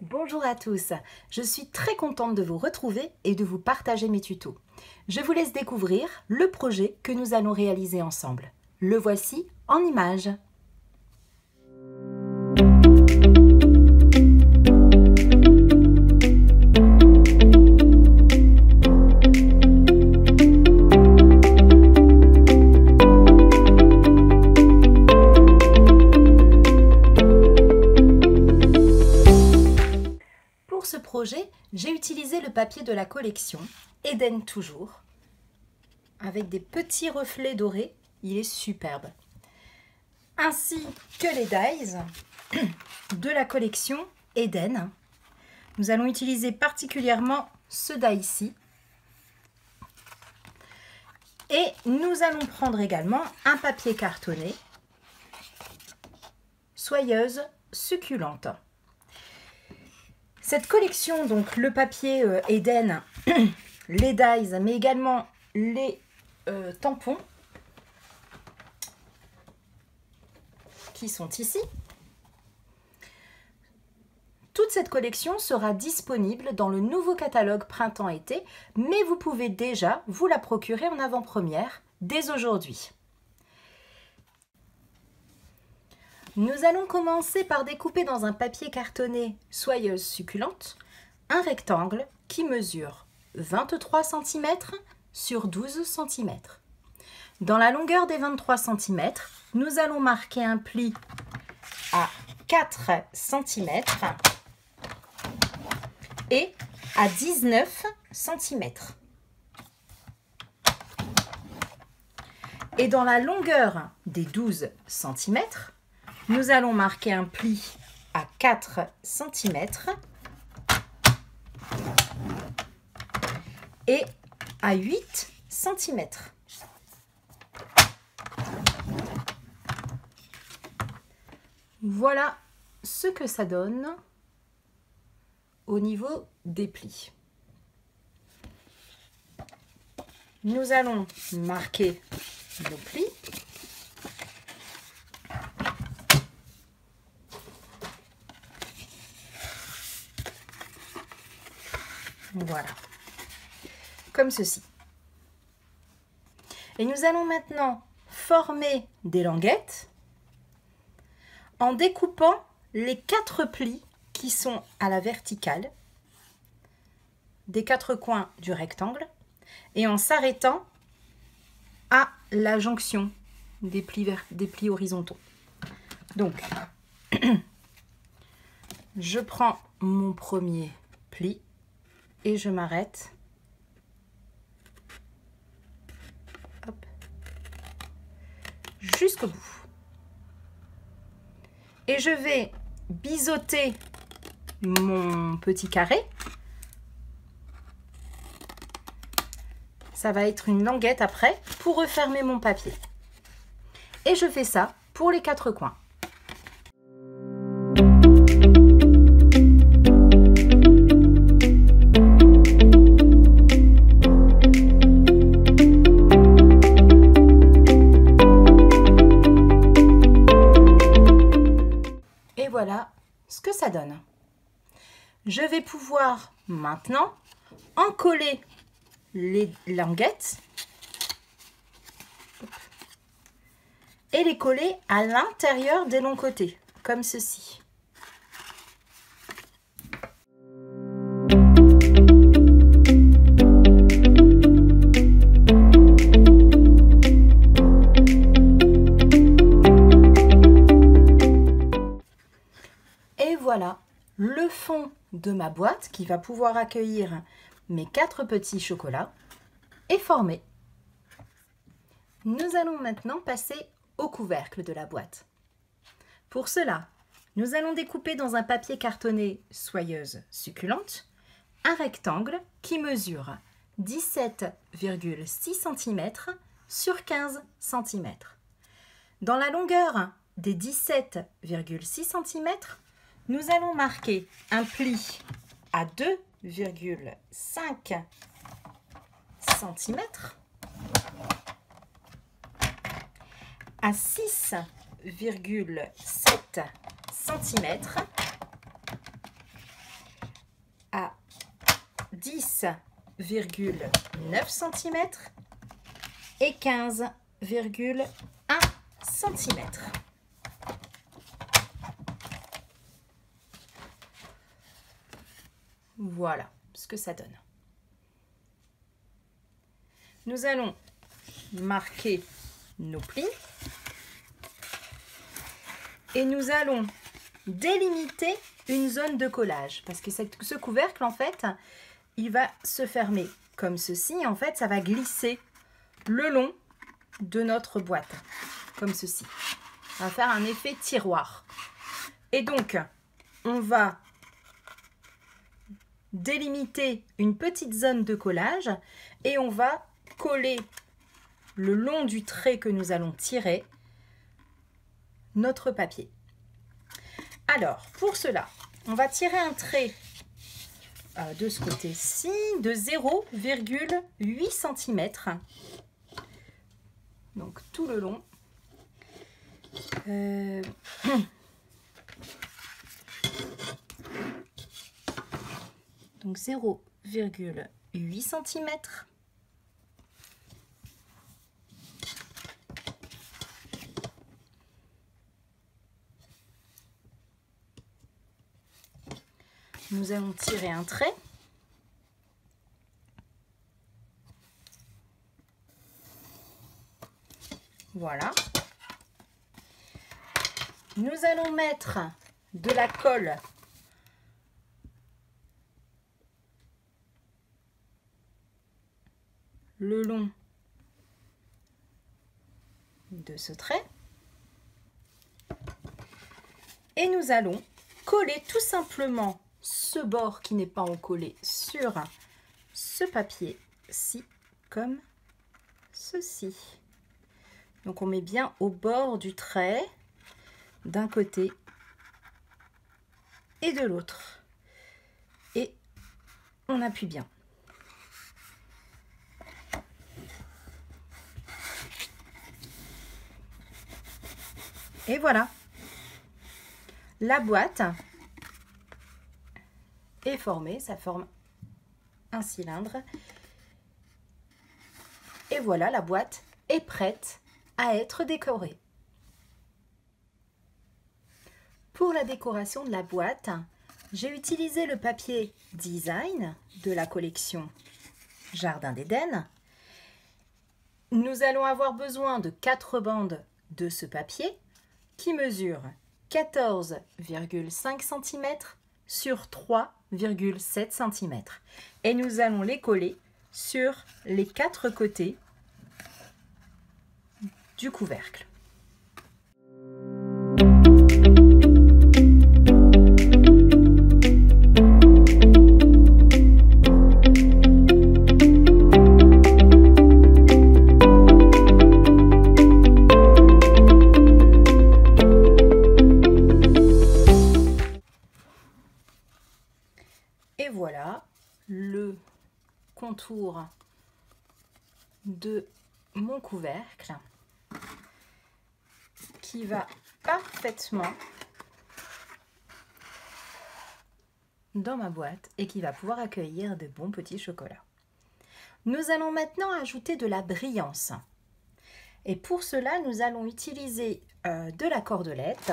Bonjour à tous, je suis très contente de vous retrouver et de vous partager mes tutos. Je vous laisse découvrir le projet que nous allons réaliser ensemble. Le voici en images. Pour ce projet, j'ai utilisé le papier de la collection Eden toujours, avec des petits reflets dorés, il est superbe. Ainsi que les dies de la collection Eden. Nous allons utiliser particulièrement ce die ici. Et nous allons prendre également un papier cartonné, soyeuse, succulente. Cette collection, donc le papier Eden, les dies, mais également les tampons qui sont ici. Toute cette collection sera disponible dans le nouveau catalogue printemps-été, mais vous pouvez déjà vous la procurer en avant-première dès aujourd'hui. Nous allons commencer par découper dans un papier cartonné soyeuse succulente un rectangle qui mesure 23 cm sur 12 cm. Dans la longueur des 23 cm, nous allons marquer un pli à 4 cm et à 19 cm. Et dans la longueur des 12 cm, nous allons marquer un pli à 4 cm et à 8 cm. Voilà ce que ça donne au niveau des plis. Nous allons marquer nos plis. Voilà, comme ceci. Et nous allons maintenant former des languettes en découpant les 4 plis qui sont à la verticale des 4 coins du rectangle et en s'arrêtant à la jonction des plis horizontaux. Donc, je prends mon premier pli et je m'arrête jusqu'au bout. Et je vais biseauter mon petit carré. Ça va être une languette après pour refermer mon papier. Et je fais ça pour les 4 coins. Voilà ce que ça donne. Je vais pouvoir maintenant encoller les languettes et les coller à l'intérieur des longs côtés, comme ceci. Voilà le fond de ma boîte qui va pouvoir accueillir mes 4 petits chocolats est formé. Nous allons maintenant passer au couvercle de la boîte. Pour cela, nous allons découper dans un papier cartonné soyeuse succulente un rectangle qui mesure 17,6 cm sur 15 cm. Dans la longueur des 17,6 cm, nous allons marquer un pli à 2,5 cm à 6,7 cm, à 10,9 cm et 15,1 cm. Voilà ce que ça donne. Nous allons marquer nos plis et nous allons délimiter une zone de collage parce que ce couvercle, en fait, il va se fermer comme ceci. En fait, ça va glisser le long de notre boîte, comme ceci. On va faire un effet tiroir. Et donc, on va délimiter une petite zone de collage et on va coller le long du trait que nous allons tirer notre papier. Alors, pour cela, on va tirer un trait de ce côté-ci de 0,8 cm. Donc, tout le long. Donc 0,8 cm. Nous allons tirer un trait. Voilà. Nous allons mettre de la colle le long de ce trait et nous allons coller tout simplement ce bord qui n'est pas encollé sur ce papier-ci comme ceci. Donc on met bien au bord du trait d'un côté et de l'autre et on appuie bien. Et voilà, la boîte est formée, ça forme un cylindre. Et voilà, la boîte est prête à être décorée. Pour la décoration de la boîte, j'ai utilisé le papier design de la collection Jardin d'Éden. Nous allons avoir besoin de 4 bandes de ce papier qui mesure 14,5 cm sur 3,7 cm. Et nous allons les coller sur les 4 côtés du couvercle. Et voilà le contour de mon couvercle qui va parfaitement dans ma boîte et qui va pouvoir accueillir de bons petits chocolats. Nous allons maintenant ajouter de la brillance. Et pour cela, nous allons utiliser de la cordelette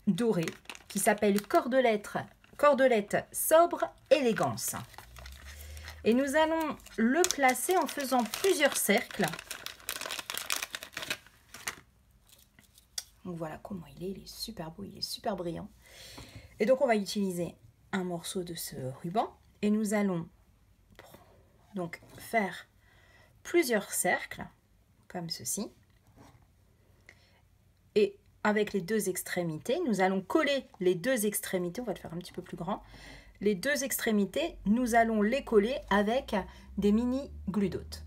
dorée qui s'appelle cordelette sobre élégance. Et nous allons le placer en faisant plusieurs cercles. Donc voilà comment il est super beau, il est super brillant. Et donc on va utiliser un morceau de ce ruban et nous allons donc faire plusieurs cercles comme ceci. Et avec les deux extrémités, nous allons coller les deux extrémités, on va le faire un petit peu plus grand. Les deux extrémités, nous allons les coller avec des mini glue dot.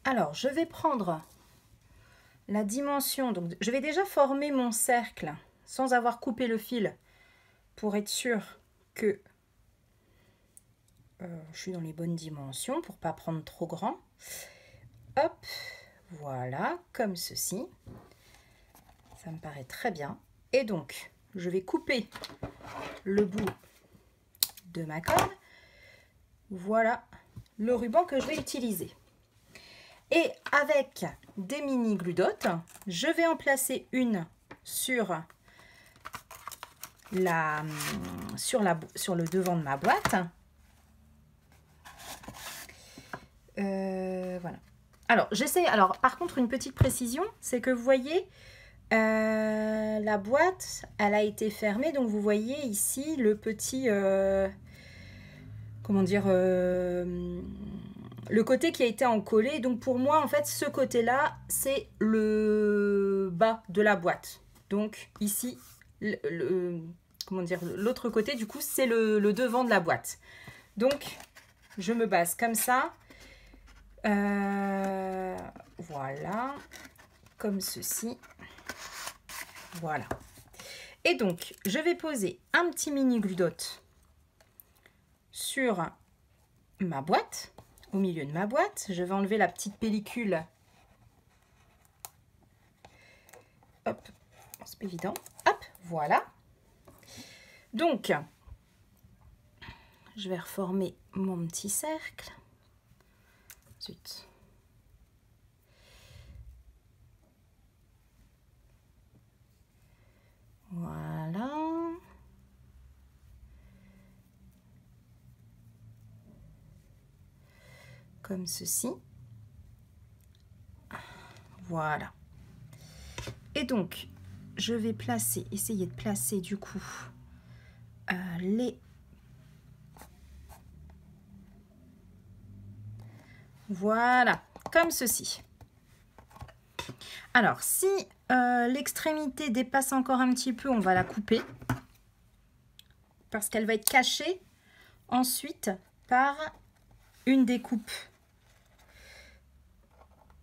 Alors, je vais prendre la dimension, donc je vais déjà former mon cercle sans avoir coupé le fil pour être sûr que je suis dans les bonnes dimensions pour pas prendre trop grand. Hop, voilà, comme ceci. Ça me paraît très bien. Et donc, je vais couper le bout de ma corde. Voilà le ruban que je vais utiliser. Et avec des mini gludotes, je vais en placer une sur le devant de ma boîte. Voilà. Alors, j'essaie. Alors, par contre, une petite précision, c'est que vous voyez, la boîte, elle a été fermée. Donc, vous voyez ici le petit, comment dire, le côté qui a été encollé. Donc, pour moi, en fait, ce côté-là, c'est le bas de la boîte. Donc, ici, comment dire, l'autre côté, du coup, c'est le devant de la boîte. Donc, je me base comme ça. Voilà, comme ceci. Voilà. Et donc, je vais poser un petit mini gludote sur ma boîte, au milieu de ma boîte. Je vais enlever la petite pellicule. Hop, c'est pas évident. Hop, voilà. Donc, je vais reformer mon petit cercle. Zut. Voilà. Comme ceci. Voilà. Et donc, je vais essayer de placer du coup les... Voilà, comme ceci. Alors, si l'extrémité dépasse encore un petit peu, on va la couper. Parce qu'elle va être cachée ensuite par une découpe.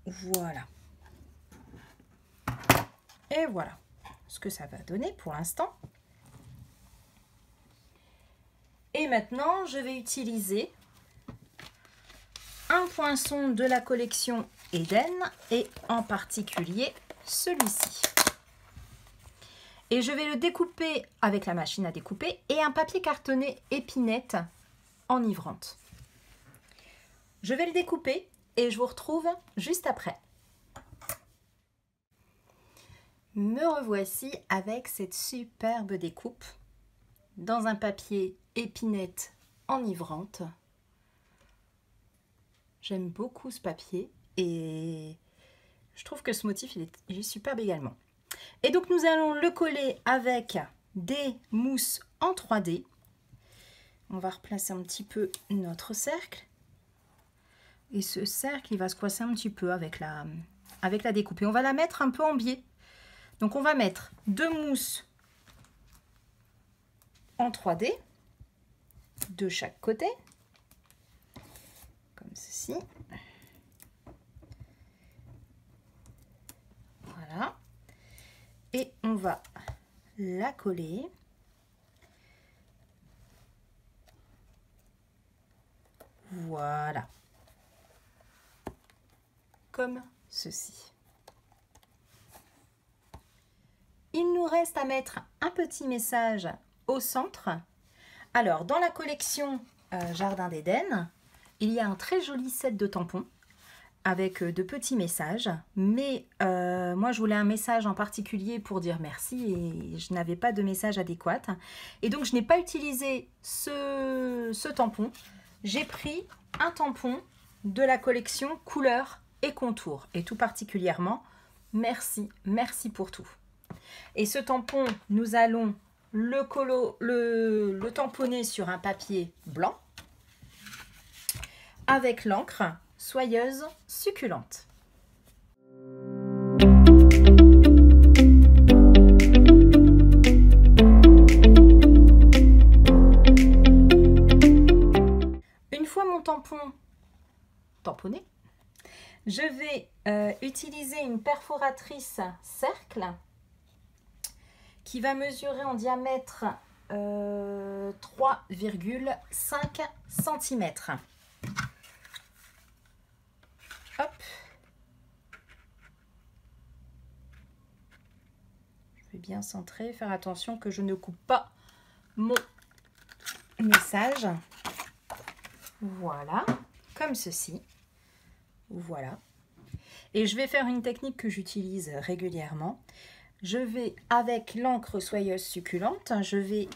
Voilà. Et voilà ce que ça va donner pour l'instant. Et maintenant, je vais utiliser un poinçon de la collection Eden et en particulier celui-ci. Et je vais le découper avec la machine à découper et un papier cartonné épinette enivrante. Je vais le découper et je vous retrouve juste après. Me revoici avec cette superbe découpe dans un papier épinette enivrante. J'aime beaucoup ce papier et je trouve que ce motif il est superbe également. Et donc nous allons le coller avec des mousses en 3D. On va replacer un petit peu notre cercle. Et ce cercle il va se coincer un petit peu avec la découpe. Et on va la mettre un peu en biais. Donc on va mettre deux mousses en 3D de chaque côté. Comme ceci. Voilà. Et on va la coller. Voilà. Comme ceci. Il nous reste à mettre un petit message au centre. Alors, dans la collection Jardin d'Éden, il y a un très joli set de tampons avec de petits messages. Mais moi, je voulais un message en particulier pour dire merci et je n'avais pas de message adéquat. Et donc, je n'ai pas utilisé ce tampon. J'ai pris un tampon de la collection Couleurs et Contours. Et tout particulièrement, merci, merci pour tout. Et ce tampon, nous allons le tamponner sur un papier blanc avec l'encre soyeuse succulente. Une fois mon tampon tamponné, je vais utiliser une perforatrice cercle qui va mesurer en diamètre 3,5 cm. Hop. Je vais bien centrer, faire attention que je ne coupe pas mon message. Voilà, comme ceci. Voilà. Et je vais faire une technique que j'utilise régulièrement. Je vais, avec l'encre soyeuse succulente, je vais,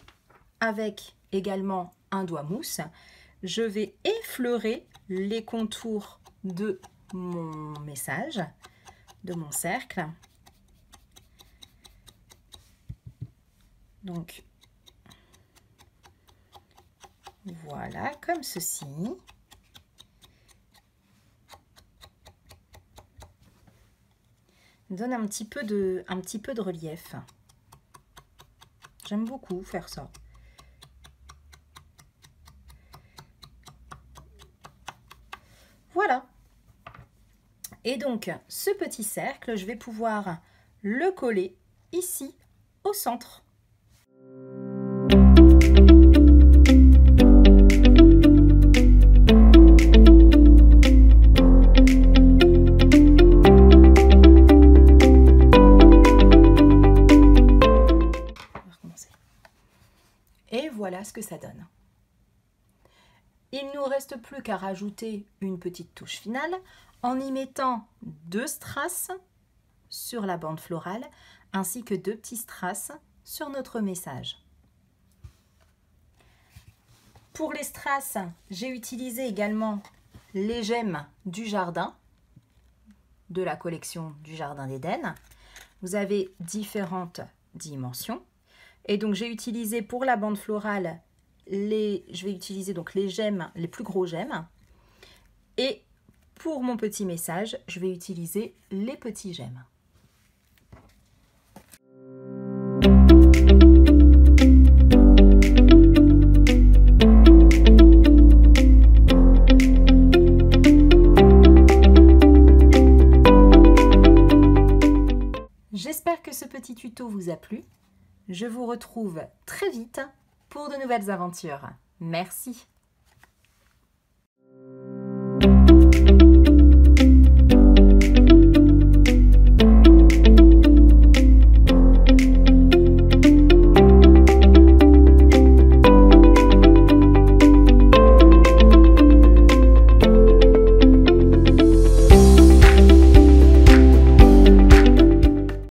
avec également un doigt mousse, je vais effleurer les contours de mon message, de mon cercle. Donc, voilà, comme ceci. Donne un petit peu de relief. J'aime beaucoup faire ça. Voilà. Et donc, ce petit cercle, je vais pouvoir le coller ici, au centre. Et voilà ce que ça donne. Il ne nous reste plus qu'à rajouter une petite touche finale en y mettant 2 strass sur la bande florale ainsi que 2 petits strass sur notre message. Pour les strass, j'ai utilisé également les gemmes du jardin, de la collection du Jardin d'Éden. Vous avez différentes dimensions. Et donc j'ai utilisé pour la bande florale, je vais utiliser donc les gemmes, les plus gros gemmes. Et pour mon petit message, je vais utiliser les petits gemmes. J'espère que ce petit tuto vous a plu. Je vous retrouve très vite pour de nouvelles aventures. Merci.